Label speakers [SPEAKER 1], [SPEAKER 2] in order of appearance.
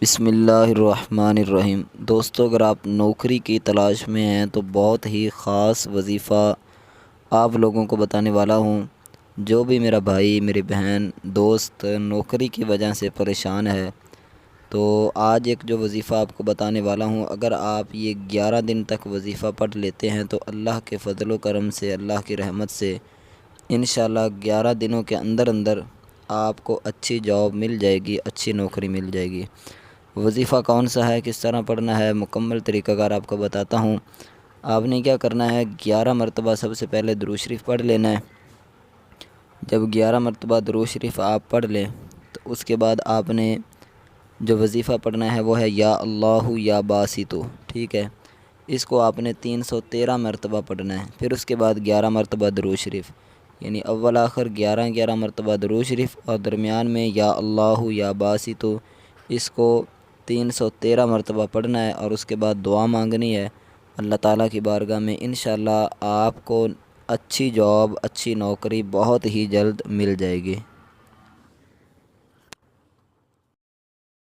[SPEAKER 1] بسم اللہ الرحمن الرحیم۔ دوستو، اگر آپ نوکری کی تلاش میں ہیں تو بہت ہی خاص وظیفہ آپ لوگوں کو بتانے والا ہوں۔ جو بھی میرا بھائی، میری بہن، دوست نوکری کی وجہ سے پریشان ہے تو آج ایک جو وظیفہ آپ کو بتانے والا ہوں، اگر آپ یہ 11 دن تک وظیفہ پڑھ لیتے ہیں تو اللہ کے فضل و کرم سے، اللہ کی رحمت سے انشاءاللہ 11 دنوں کے اندر اندر آپ کو اچھی جاب مل جائے گی، اچھی نوکری مل جائے گی۔ وظیفہ کون سا ہے، کس طرح پڑھنا ہے، مکمل طریقہ کار آپ کو بتاتا ہوں۔ آپ نے کیا کرنا ہے، 11 مرتبہ سب سے پہلے درود شریف پڑھ لینا ہے۔ جب 11 مرتبہ درود شریف آپ پڑھ لیں تو اس کے بعد آپ نے جو وظیفہ پڑھنا ہے وہ ہے یا اللہ یا باسطو، ٹھیک ہے۔ اس کو آپ نے 313 مرتبہ پڑھنا ہے۔ پھر اس کے بعد 11 مرتبہ درود شریف، یعنی اول آخر 11 مرتبہ درود شریف اور درمیان میں یا اللہ یا باسطو، اس کو 313 مرتبہ پڑھنا ہے اور اس کے بعد دعا مانگنی ہے اللہ تعالیٰ کی بارگاہ میں۔ انشاءاللہ آپ کو اچھی جاب، اچھی نوکری بہت ہی جلد مل جائے گی۔